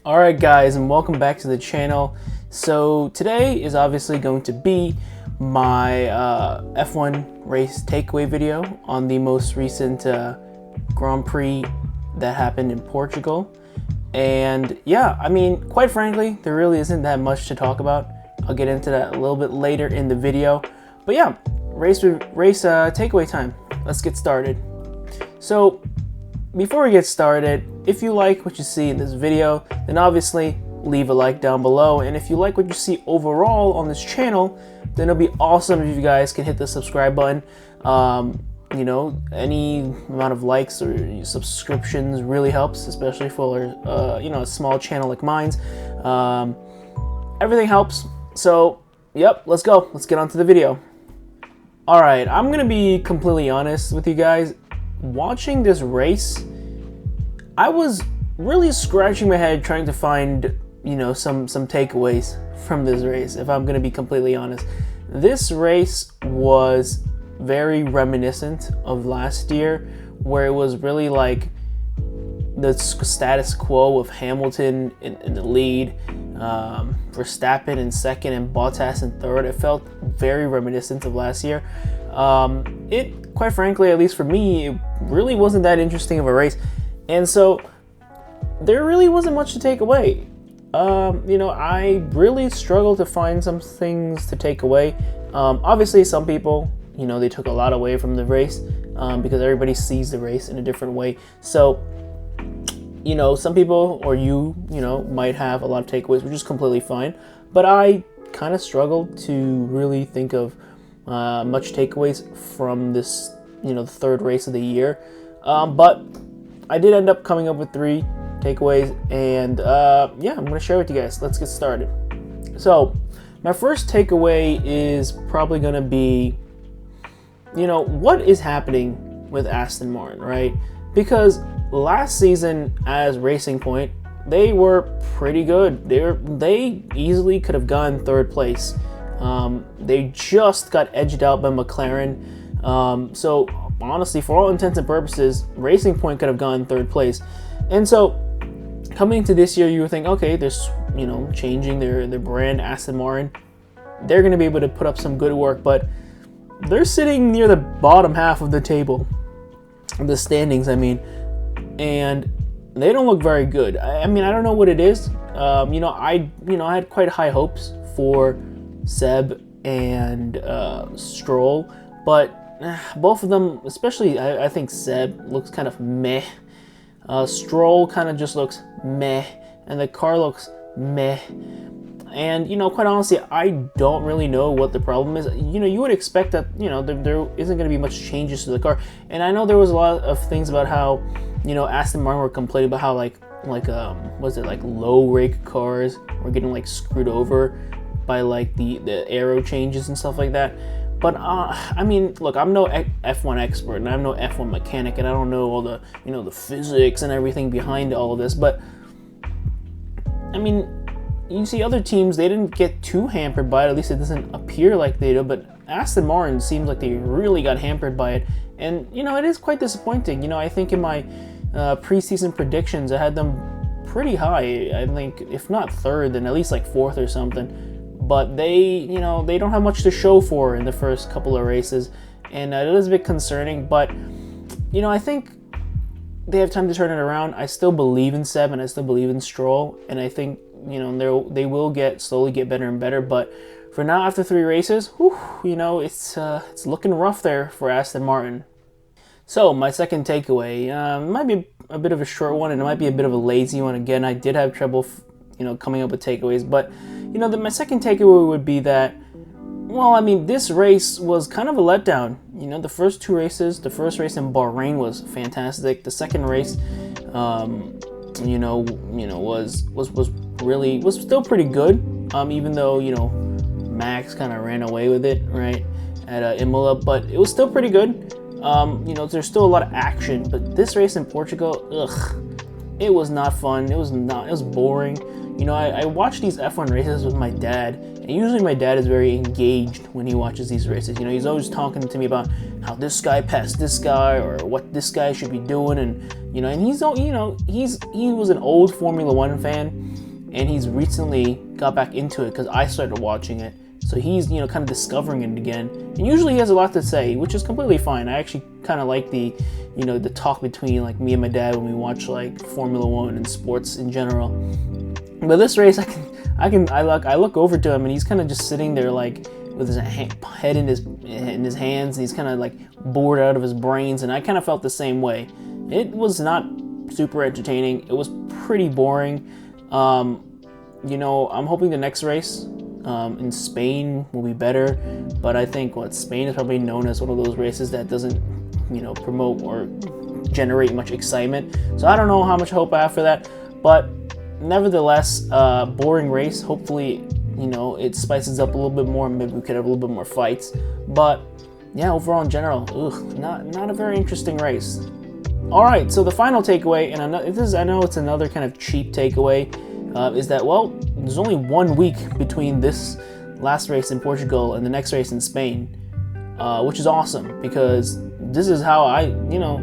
Alright guys, and welcome back to the channel. So today is obviously going to be my F1 race takeaway video on the most recent Grand Prix that happened in Portugal. And yeah, I mean, quite frankly, there really isn't that much to talk about. I'll get into that a little bit later in the video. But yeah, race takeaway time. Let's get started. So before we get started, if you like what you see in this video, then obviously leave a like down below. And if you like what you see overall on this channel, then it'll be awesome if you guys can hit the subscribe button. You know, any amount of likes or subscriptions really helps, especially for you know, a small channel like mine's. Everything helps. So yep, let's go. Let's get on to the video. All right, I'm gonna be completely honest with you guys. Watching this race, I was really scratching my head trying to find, you know, some takeaways from this race, if I'm going to be completely honest. This race was very reminiscent of last year, where it was really like the status quo of Hamilton in the lead, Verstappen in second, and Bottas in third. It felt very reminiscent of last year. It, quite frankly, at least for me, it really wasn't that interesting of a race. And so there really wasn't much to take away. You know, I really struggled to find some things to take away. Obviously, some people, you know, they took a lot away from the race because everybody sees the race in a different way. So, you know, some people or you know, might have a lot of takeaways, which is completely fine. But I kind of struggled to really think of much takeaways from this, you know, the third race of the year. But I did end up coming up with 3 takeaways, and yeah, I'm going to share with you guys. Let's get started. So my first takeaway is probably going to be, you know, what is happening with Aston Martin, right? Because last season as Racing Point, they were pretty good. They easily could have gotten third place. They just got edged out by McLaren. So honestly, for all intents and purposes, Racing Point could have gone third place. And so coming into this year, you would think, okay, they're, you know, changing their brand, Aston Martin. They're going to be able to put up some good work, but they're sitting near the bottom half of the table, the standings, I mean, and they don't look very good. I mean, I don't know what it is. You know, I had quite high hopes for Seb and Stroll, but both of them, especially I think Seb looks kind of meh. Stroll kind of just looks meh, and the car looks meh. And, you know, quite honestly, I don't really know what the problem is. You know, you would expect that, you know, there isn't going to be much changes to the car. And I know there was a lot of things about how, you know, Aston Martin were complaining about how like was it like low rake cars were getting like screwed over by like the aero changes and stuff like that. But I mean, look, I'm no F1 expert and I'm no F1 mechanic, and I don't know all the, you know, the physics and everything behind all of this. But I mean, you see other teams, they didn't get too hampered by it. At least it doesn't appear like they do. But Aston Martin seems like they really got hampered by it, and you know, it is quite disappointing. You know, I think in my preseason predictions, I had them pretty high. I think if not third, then at least like fourth or something. But they, you know, they don't have much to show for in the first couple of races, and it is a bit concerning. But, you know, I think they have time to turn it around. I still believe in Seb, and I still believe in Stroll, and I think, you know, they will slowly get better and better. But for now, after 3 races, whew, you know, it's looking rough there for Aston Martin. So my second takeaway might be a bit of a short one, and it might be a bit of a lazy one. Again, I did have trouble, you know, coming up with takeaways, but you know, my second takeaway would be that, well, I mean, this race was kind of a letdown. You know, the first 2 races, the first race in Bahrain was fantastic. The second race, you know, was still pretty good. Even though, you know, Max kind of ran away with it, right, at Imola, but it was still pretty good. You know, there's still a lot of action, but this race in Portugal, ugh. it was not fun. It was boring. You know, I watch these F1 races with my dad, and usually my dad is very engaged when he watches these races. You know, he's always talking to me about how this guy passed this guy, or what this guy should be doing, and you know, and he was an old Formula One fan, and he's recently got back into it because I started watching it. So he's, you know, kind of discovering it again. And usually he has a lot to say, which is completely fine. I actually kind of like the, you know, the talk between like me and my dad when we watch like Formula One and sports in general. But this race, I look over to him and he's kind of just sitting there like with his head in his hands, and he's kind of like bored out of his brains. And I kind of felt the same way. It was not super entertaining. It was pretty boring. You know, I'm hoping the next race in Spain will be better, but I think Spain is probably known as one of those races that doesn't, you know, promote or generate much excitement. So I don't know how much hope I have for that, but nevertheless, boring race. Hopefully, you know, it spices up a little bit more. Maybe we could have a little bit more fights. But yeah, overall in general, not a very interesting race. All right, so the final takeaway, and I know it's another kind of cheap takeaway, is that, well, there's only 1 week between this last race in Portugal and the next race in Spain, which is awesome, because this is how you know,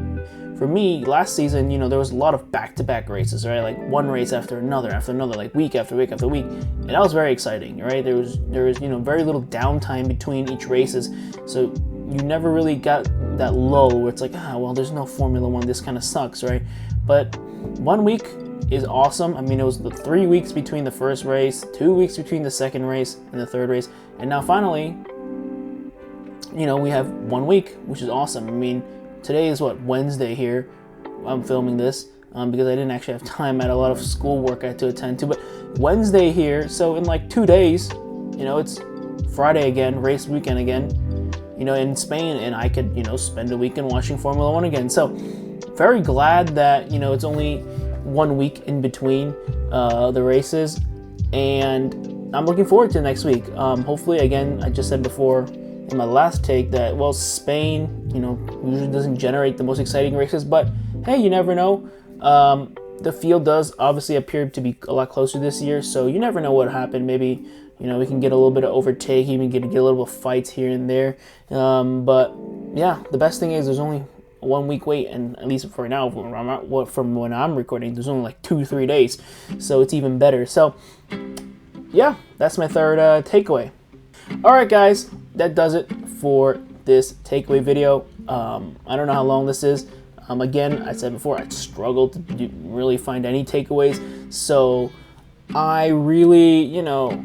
for me, last season, you know, there was a lot of back-to-back races, right? Like one race after another, like week after week after week, and that was very exciting, right? There was you know, very little downtime between each races, so you never really got that lull where it's like, well, there's no Formula One, this kind of sucks, right? But 1 week is awesome. I mean, it was the 3 weeks between the first race, 2 weeks between the second race and the third race, and now finally, you know, we have 1 week, which is awesome. I mean, today is Wednesday here. I'm filming this because I didn't actually have time. I had a lot of schoolwork I had to attend to, but Wednesday here, so in like 2 days, you know, it's Friday again, race weekend again, you know, in Spain, and I could, you know, spend a weekend watching Formula One again. So very glad that, you know, it's only 1 week in between the races, and I'm looking forward to next week. Hopefully, again, I just said before in my last take that, well, Spain, you know, usually doesn't generate the most exciting races, but hey, you never know. The field does obviously appear to be a lot closer this year, so you never know what happened. Maybe, you know, we can get a little bit of overtake, even get a little bit of fights here and there. But yeah, the best thing is there's only 1 week wait, and at least for now, from when I'm recording, there's only like 2-3 days, so it's even better. So yeah, that's my third takeaway. All right, guys, that does it for this takeaway video. I don't know how long this is. Again, I said before, I struggled to really find any takeaways, so I really, you know,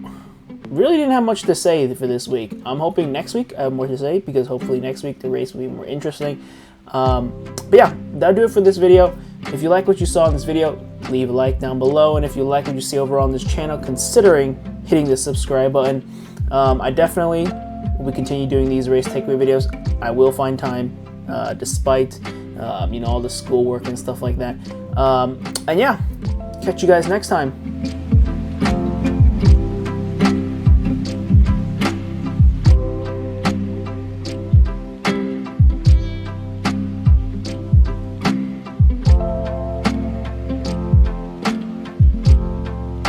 really didn't have much to say for this week. I'm hoping next week I have more to say, because hopefully next week the race will be more interesting. But yeah, that'll do it for this video. If you like what you saw in this video, leave a like down below, and if you like what you see overall on this channel, considering hitting the subscribe button. I definitely will continue doing these race takeaway videos. I will find time, despite you know, all the schoolwork and stuff like that. And yeah, catch you guys next time.